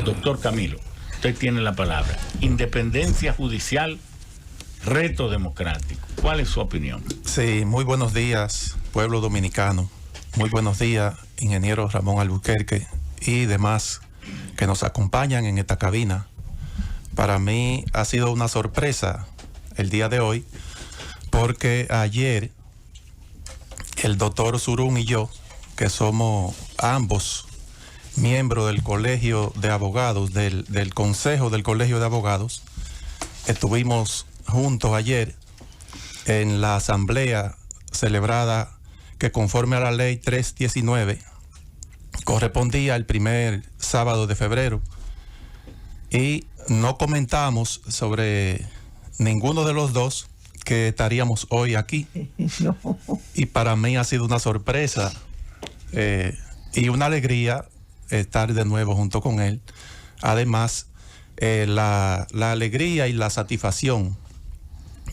Doctor Camilo, usted tiene la palabra. Independencia judicial, reto democrático. ¿Cuál es su opinión? Sí, muy buenos días, pueblo dominicano. Muy buenos días, ingeniero Ramón Albuquerque y demás que nos acompañan en esta cabina. Para mí ha sido una sorpresa el día de hoy, porque ayer el doctor Surún y yo, que somos ambos miembros del Colegio de Abogados, del Consejo del Colegio de Abogados, estuvimos juntos ayer en la asamblea celebrada que conforme a la ley 319 correspondía el primer sábado de febrero, y no comentamos sobre ninguno de los dos que estaríamos hoy aquí. No. Y para mí ha sido una sorpresa y una alegría estar de nuevo junto con él. Además, la alegría y la satisfacción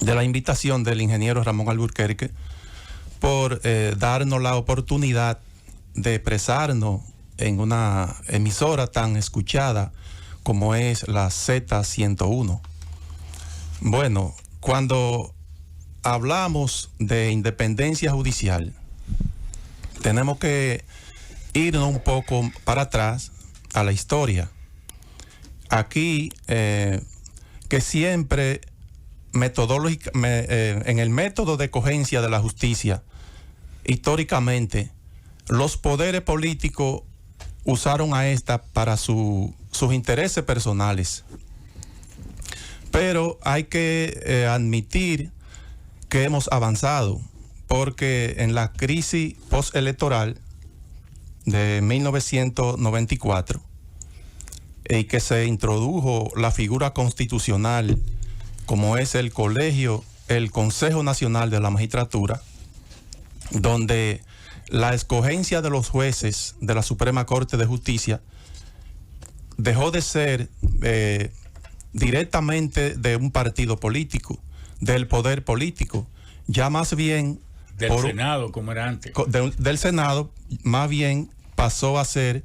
de la invitación del ingeniero Ramón Albuquerque por darnos la oportunidad de expresarnos en una emisora tan escuchada como es la Z101. Bueno, cuando hablamos de independencia judicial, tenemos que irnos un poco para atrás a la historia. Aquí, que siempre en el método de cogencia de la justicia, históricamente, los poderes políticos usaron a esta para sus intereses personales. Pero hay que admitir que hemos avanzado, porque en la crisis postelectoral de 1994, y que se introdujo la figura constitucional como es el Consejo Nacional de la Magistratura, donde la escogencia de los jueces de la Suprema Corte de Justicia dejó de ser directamente de un partido político, del poder político, ya más bien del Senado, como era antes. Del Senado, más bien pasó a ser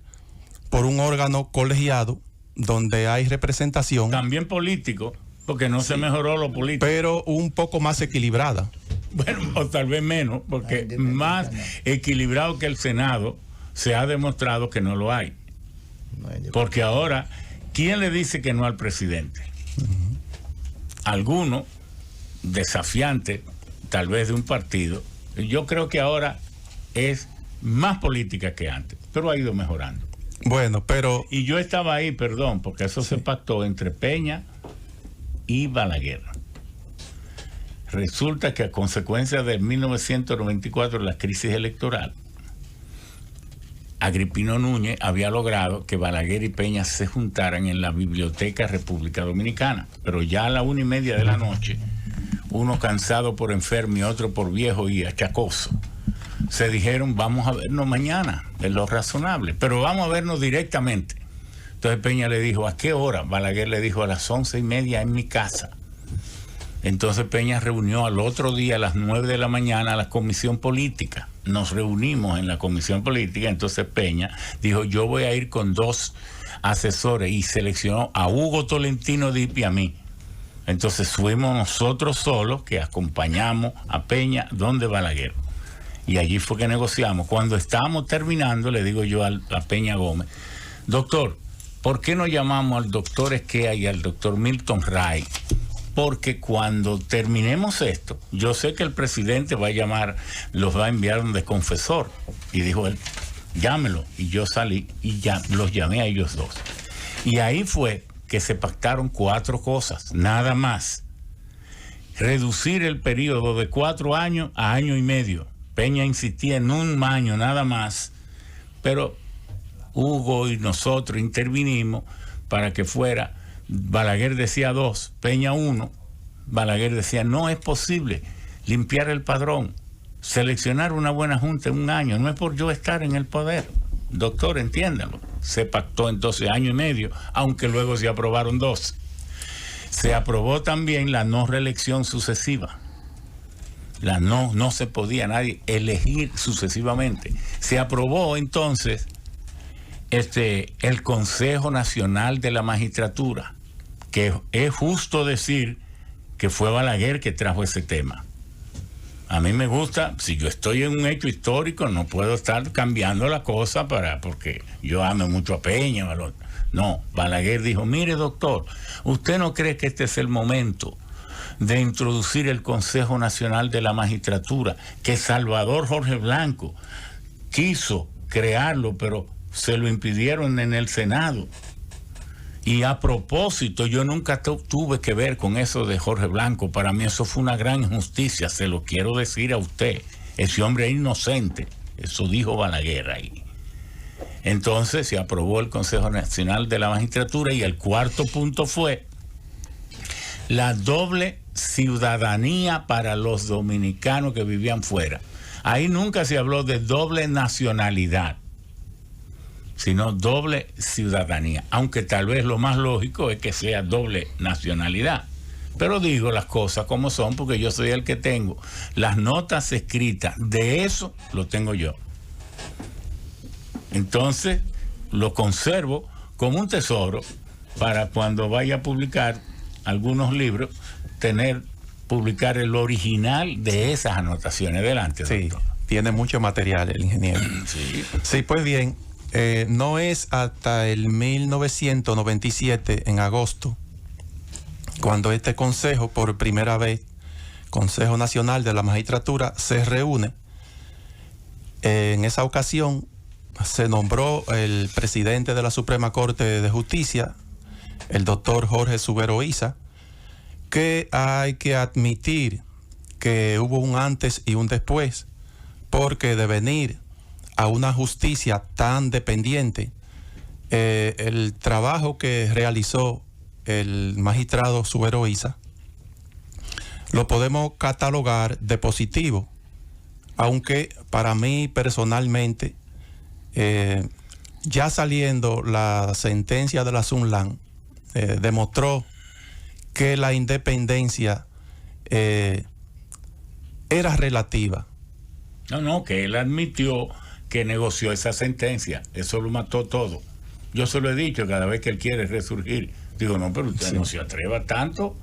por un órgano colegiado donde hay representación. También político, porque no se mejoró lo político. Pero un poco más equilibrada. Bueno, o tal vez menos, porque más equilibrado que el Senado se ha demostrado que no lo hay. Porque ahora, ¿quién le dice que no al presidente? Alguno desafiante, tal vez de un partido. Yo creo que ahora es más política que antes, pero ha ido mejorando. Bueno, pero... Y yo estaba ahí, perdón, porque eso se pactó entre Peña y Balaguer. Resulta que a consecuencia de 1994, la crisis electoral, Agripino Núñez había logrado que Balaguer y Peña se juntaran en la Biblioteca República Dominicana, pero ya a la 1:30 de la noche, uno cansado por enfermo y otro por viejo y achacoso, se dijeron, vamos a vernos mañana, es lo razonable, pero vamos a vernos directamente. Entonces Peña le dijo, ¿a qué hora? Balaguer le dijo, a las 11:30 en mi casa. Entonces Peña reunió al otro día a las 9 de la mañana a la comisión política. Nos reunimos en la comisión política. Entonces Peña dijo, yo voy a ir con 2 asesores, y seleccionó a Hugo Tolentino Dipp y a mí. Entonces fuimos nosotros solos que acompañamos a Peña donde Balaguer. Y allí fue que negociamos. Cuando estábamos terminando, le digo yo a Peña Gómez, doctor, ¿por qué no llamamos al doctor Esquea y al doctor Milton Ray? Porque cuando terminemos esto, yo sé que el presidente va a llamar, los va a enviar un desconfesor. Y dijo él, llámelo. Y yo salí y ya los llamé a ellos dos. Y ahí fue que se pactaron 4 cosas, nada más. Reducir el periodo de 4 años a 1 año y medio. Peña insistía en 1 año nada más, pero Hugo y nosotros intervinimos para que fuera. Balaguer decía 2, Peña 1. Balaguer decía, no es posible limpiar el padrón, seleccionar una buena junta en 1 año, no es por yo estar en el poder. Doctor, entiéndalo. Se pactó entonces 1 año y medio, aunque luego se aprobaron 2. Se aprobó también la no reelección sucesiva. No se podía nadie elegir sucesivamente. Se aprobó entonces el Consejo Nacional de la Magistratura, que es justo decir que fue Balaguer que trajo ese tema. A mí me gusta, si yo estoy en un hecho histórico, no puedo estar cambiando la cosa porque yo amo mucho a Peña. No, Balaguer dijo, mire doctor, ¿usted no cree que este es el momento de introducir el Consejo Nacional de la Magistratura, que Salvador Jorge Blanco quiso crearlo, pero se lo impidieron en el Senado? Y a propósito, yo nunca tuve que ver con eso de Jorge Blanco. Para mí eso fue una gran injusticia, se lo quiero decir a usted. Ese hombre es inocente, eso dijo Balaguer ahí. Entonces se aprobó el Consejo Nacional de la Magistratura y el cuarto punto fue la doble ciudadanía para los dominicanos que vivían fuera. Ahí nunca se habló de doble nacionalidad, sino doble ciudadanía, aunque tal vez lo más lógico es que sea doble nacionalidad. Pero digo las cosas como son porque yo soy el que tengo las notas escritas, de eso lo tengo yo. Entonces lo conservo como un tesoro para cuando vaya a publicar algunos libros, publicar el original de esas anotaciones. Delante, sí, doctor. Tiene mucho material el ingeniero. Sí, pues bien. No es hasta el 1997, en agosto, cuando este consejo, por primera vez, Consejo Nacional de la Magistratura, se reúne. En esa ocasión se nombró el presidente de la Suprema Corte de Justicia, el doctor Jorge Subero Isa, que hay que admitir que hubo un antes y un después, porque de venir a una justicia tan dependiente, el trabajo que realizó el magistrado Subero Isa lo podemos catalogar de positivo, aunque para mí personalmente, ya saliendo la sentencia de la Sunlan, demostró que la independencia era relativa. No, que él admitió que negoció esa sentencia. Eso lo mató todo. Yo se lo he dicho cada vez que él quiere resurgir. Digo, no, pero usted no se atreva tanto.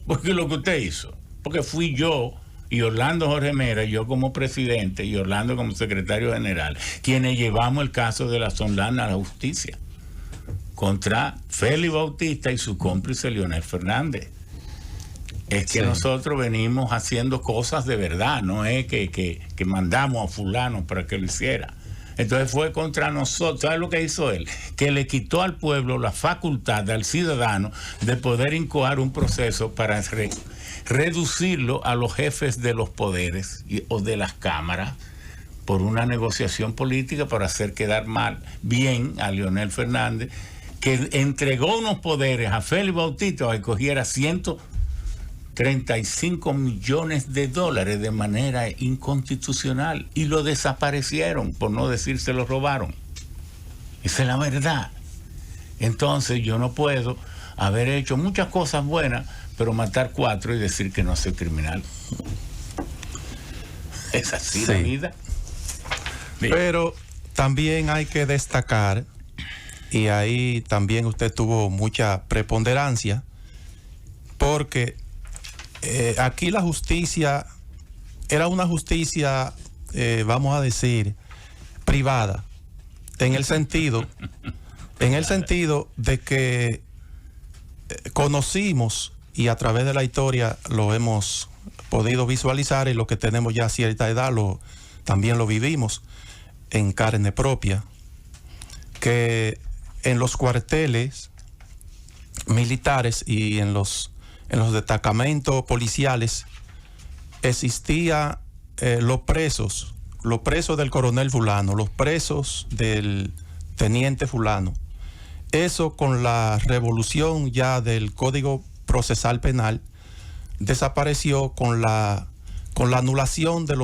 Porque lo que usted hizo. Porque fui yo y Orlando Jorge Mera, yo como presidente y Orlando como secretario general, quienes llevamos el caso de la Sunlan a la justicia contra Félix Bautista y su cómplice Leonel Fernández. Es que nosotros venimos haciendo cosas de verdad, no es que mandamos a fulano para que lo hiciera. Entonces fue contra nosotros. ¿Sabes lo que hizo él? Que le quitó al pueblo la facultad, al ciudadano, de poder incoar un proceso para reducirlo a los jefes de los poderes o de las cámaras por una negociación política para hacer quedar bien a Leonel Fernández, que entregó unos poderes a Félix Bautista para que cogiera 135 millones de dólares de manera inconstitucional y lo desaparecieron, por no decir se lo robaron. Esa es la verdad. Entonces yo no puedo haber hecho muchas cosas buenas, pero matar 4 y decir que no soy criminal. Es así la vida. Pero también hay que destacar, y ahí también usted tuvo mucha preponderancia, porque aquí la justicia era una justicia, vamos a decir, privada, en el sentido de que conocimos, y a través de la historia lo hemos podido visualizar, y lo que tenemos ya cierta edad también lo vivimos en carne propia, que en los cuarteles militares y en los destacamentos policiales existía los presos del coronel fulano, los presos del teniente fulano. Eso, con la revolución ya del Código Procesal Penal, desapareció con la anulación de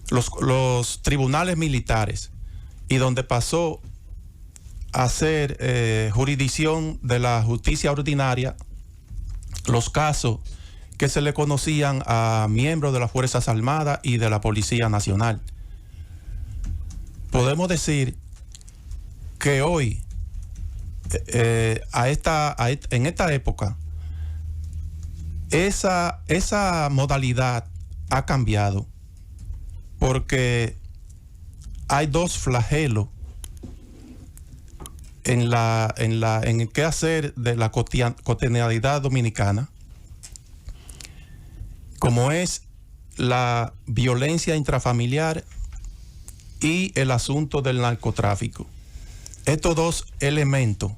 los tribunales militares, y donde pasó a ser jurisdicción de la justicia ordinaria los casos que se le conocían a miembros de las Fuerzas Armadas y de la Policía Nacional. podemos decir que hoy, en esta época, esa modalidad ha cambiado, porque hay dos flagelos en el quehacer de la cotidianidad dominicana, como es la violencia intrafamiliar y el asunto del narcotráfico. Estos dos elementos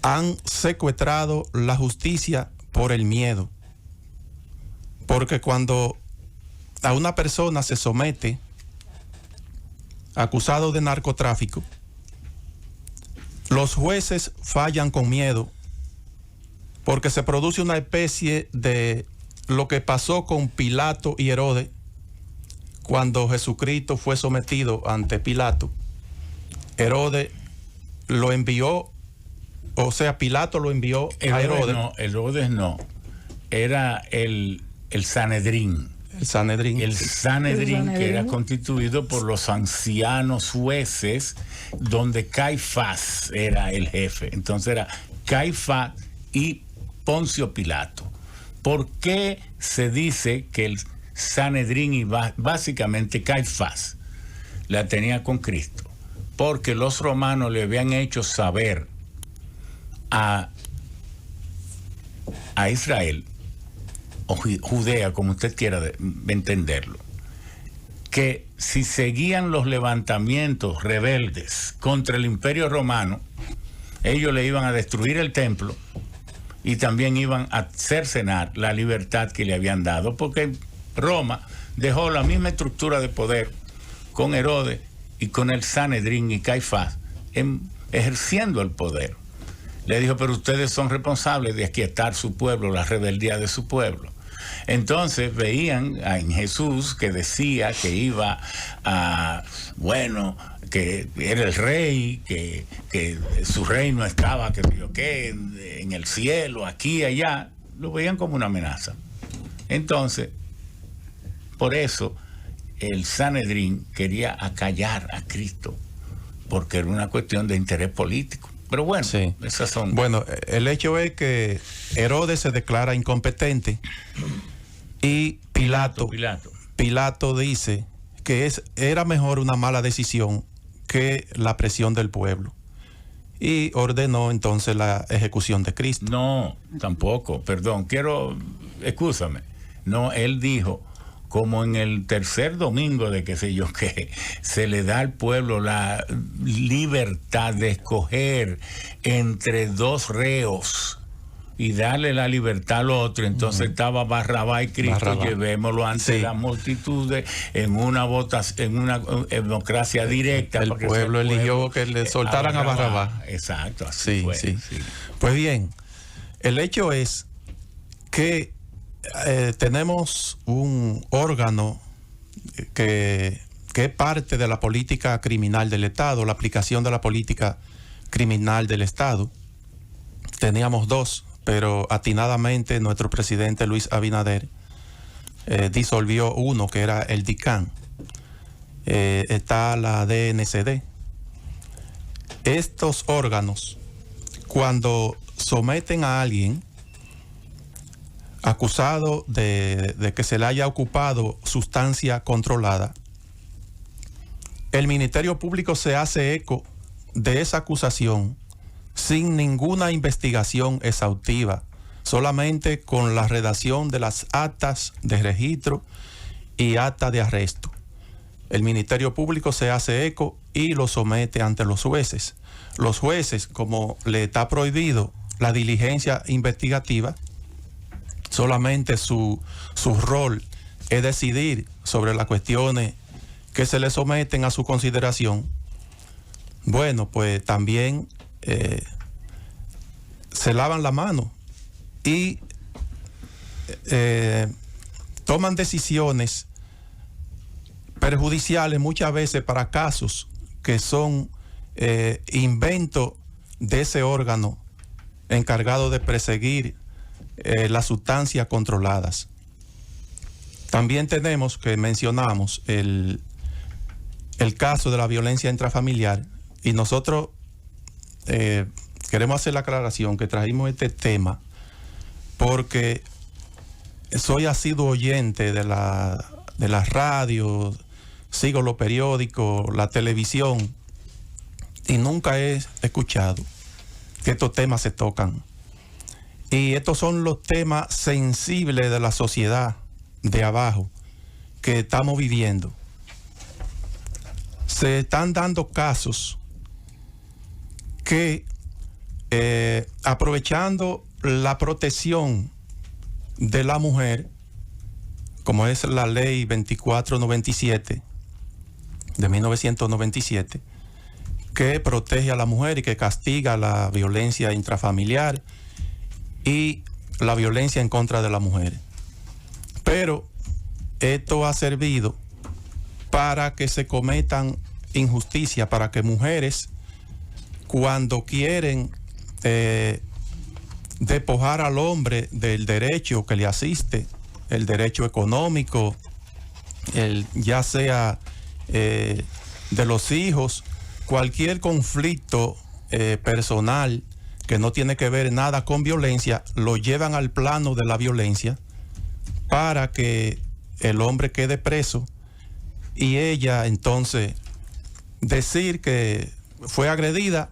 han secuestrado la justicia por el miedo, porque cuando a una persona se somete acusado de narcotráfico, los jueces fallan con miedo, porque se produce una especie de lo que pasó con Pilato y Herodes cuando Jesucristo fue sometido ante Pilato. Herodes lo envió, o sea, Pilato lo envió a Herodes. Herodes no, era el Sanedrín. El Sanedrín. El Sanedrín, que era constituido por los ancianos jueces, donde Caifás era el jefe. Entonces era Caifás y Poncio Pilato. ¿Por qué se dice que el Sanedrín y básicamente Caifás la tenía con Cristo? Porque los romanos le habían hecho saber a Israel, o Judea, como usted quiera entenderlo, que si seguían los levantamientos rebeldes contra el Imperio Romano, ellos le iban a destruir el templo y también iban a cercenar la libertad que le habían dado, porque Roma dejó la misma estructura de poder con Herodes y con el Sanedrín y Caifás ejerciendo el poder. Le dijo, pero ustedes son responsables de aquietar su pueblo, la rebeldía de su pueblo. Entonces veían en Jesús, que decía que iba a, que era el rey, que su reino estaba, en el cielo, aquí, allá, lo veían como una amenaza. Entonces, por eso el Sanedrín quería acallar a Cristo, porque era una cuestión de interés político. Pero bueno, sí. Esas son... Bueno, el hecho es que Herodes se declara incompetente y Pilato dice que era mejor una mala decisión que la presión del pueblo, y ordenó entonces la ejecución de Cristo. No, tampoco, perdón, excúsame. No, él dijo, como en el tercer domingo de qué sé yo qué, se le da al pueblo la libertad de escoger entre dos reos y darle la libertad al otro. Entonces estaba Barrabás y Cristo, llevémoslo ante las multitudes en una votación, en una democracia directa. El pueblo eligió que le soltaran a Barrabás. Exacto, así fue. Sí. Pues bien, el hecho es que tenemos un órgano que es parte de la política criminal del Estado, la aplicación de la política criminal del Estado. Teníamos dos, pero atinadamente nuestro presidente Luis Abinader disolvió uno, que era el DICAN. Está la DNCD. Estos órganos, cuando someten a alguien acusado de que se le haya ocupado sustancia controlada, el Ministerio Público se hace eco de esa acusación sin ninguna investigación exhaustiva, solamente con la redacción de las actas de registro y acta de arresto. El Ministerio Público se hace eco y lo somete ante los jueces. Los jueces, como le está prohibido la diligencia investigativa, solamente su rol es decidir sobre las cuestiones que se le someten a su consideración. Bueno, pues también se lavan la mano y toman decisiones perjudiciales muchas veces para casos que son invento de ese órgano encargado de perseguir las sustancias controladas. También tenemos que mencionamos el caso de la violencia intrafamiliar, y nosotros queremos hacer la aclaración que trajimos este tema porque soy asiduo oyente de la radio, sigo los periódicos, la televisión, y nunca he escuchado que estos temas se tocan. Y estos son los temas sensibles de la sociedad de abajo que estamos viviendo. Se están dando casos que, aprovechando la protección de la mujer, como es la ley 2497 de 1997, que protege a la mujer y que castiga la violencia intrafamiliar y la violencia en contra de la mujer. Pero esto ha servido para que se cometan injusticias, para que mujeres, cuando quieren despojar al hombre del derecho que le asiste, el derecho económico, ya sea de los hijos, cualquier conflicto personal que no tiene que ver nada con violencia, lo llevan al plano de la violencia para que el hombre quede preso y ella entonces decir que fue agredida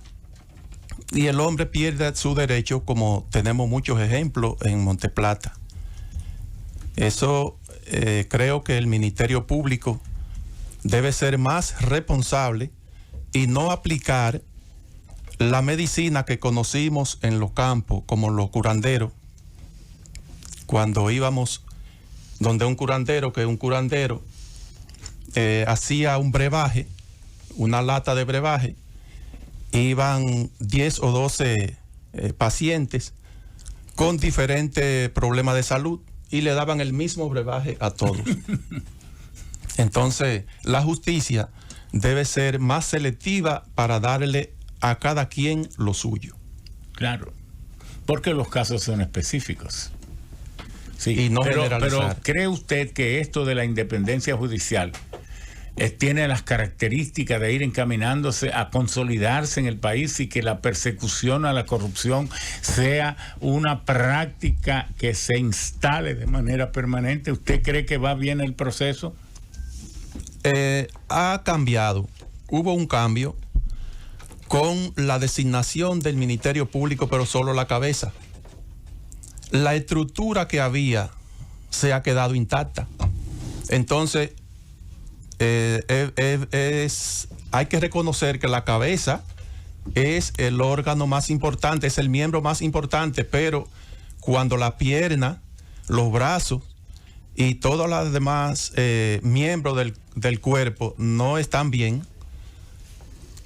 y el hombre pierde su derecho, como tenemos muchos ejemplos en Monteplata. Eso creo que el Ministerio Público debe ser más responsable y no aplicar la medicina que conocimos en los campos, como los curanderos. Cuando íbamos donde un curandero, hacía un brebaje, una lata de brebaje, iban 10 o 12 pacientes con diferentes problemas de salud y le daban el mismo brebaje a todos. Entonces, la justicia debe ser más selectiva para darle a cada quien lo suyo. Claro, porque los casos son específicos. Sí, y no pero generalizar. ¿cree usted que esto de la independencia judicial tiene las características de ir encaminándose a consolidarse en el país y que la persecución a la corrupción sea una práctica que se instale de manera permanente? ¿Usted cree que va bien el proceso? Ha cambiado. Hubo un cambio con la designación del Ministerio Público, pero solo la cabeza. La estructura que había se ha quedado intacta. Entonces, hay que reconocer que la cabeza es el órgano más importante, es el miembro más importante, pero cuando la pierna, los brazos y todos los demás miembros del cuerpo no están bien,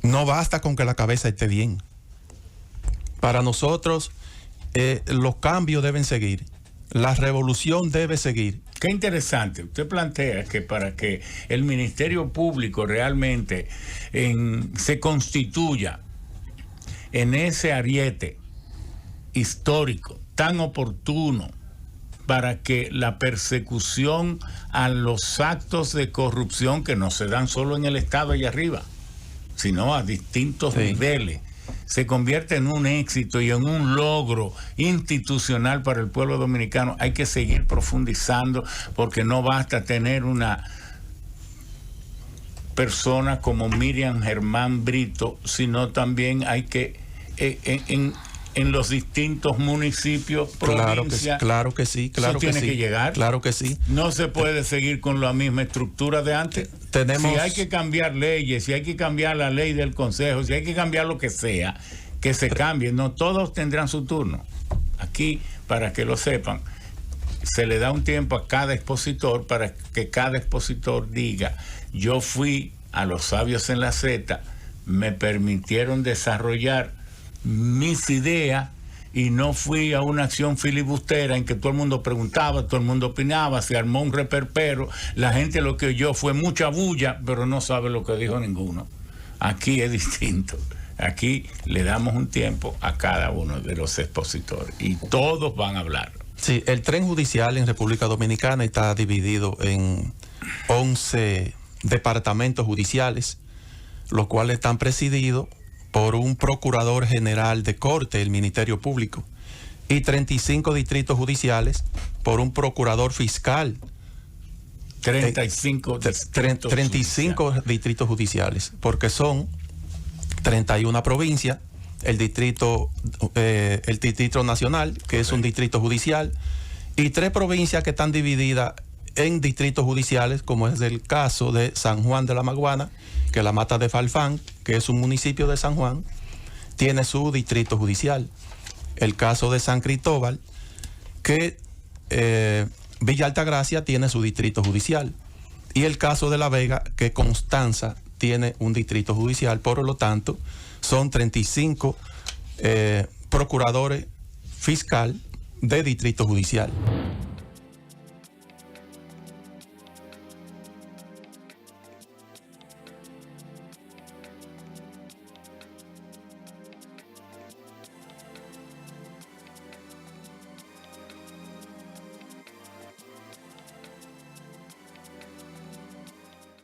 no basta con que la cabeza esté bien. Para nosotros, los cambios deben seguir, la revolución debe seguir. Qué interesante. Usted plantea que para que el Ministerio Público realmente se constituya en ese ariete histórico tan oportuno para que la persecución a los actos de corrupción que no se dan solo en el Estado allá arriba, sino a distintos niveles, se convierte en un éxito y en un logro institucional para el pueblo dominicano. Hay que seguir profundizando, porque no basta tener una persona como Miriam Germán Brito, sino también hay que en los distintos municipios, provincias. Claro que sí, claro que sí. Tiene que llegar. Claro que sí. No se puede seguir con la misma estructura de antes. Si hay que cambiar leyes, si hay que cambiar la ley del Consejo, si hay que cambiar lo que sea, que se cambie. No todos tendrán su turno. Aquí, para que lo sepan, se le da un tiempo a cada expositor para que cada expositor diga: yo fui a los sabios en la Z, me permitieron desarrollar mis ideas y no fui a una acción filibustera en que todo el mundo preguntaba, todo el mundo opinaba, se armó un reperpero, la gente lo que oyó fue mucha bulla, pero no sabe lo que dijo ninguno. Aquí es distinto. Aquí le damos un tiempo a cada uno de los expositores y todos van a hablar. Sí, el tren judicial en República Dominicana está dividido en 11 departamentos judiciales, los cuales están presididos por un procurador general de corte del Ministerio Público, y 35 distritos judiciales por un procurador fiscal. 35 distritos judiciales, porque son 31 provincias, el distrito nacional, que es un distrito judicial, y 3 provincias que están divididas en distritos judiciales, como es el caso de San Juan de la Maguana, que la Mata de Falfán, que es un municipio de San Juan, tiene su distrito judicial. El caso de San Cristóbal, que Villa Altagracia tiene su distrito judicial. Y el caso de La Vega, que Constanza tiene un distrito judicial. Por lo tanto, son 35 procuradores fiscal de distrito judicial.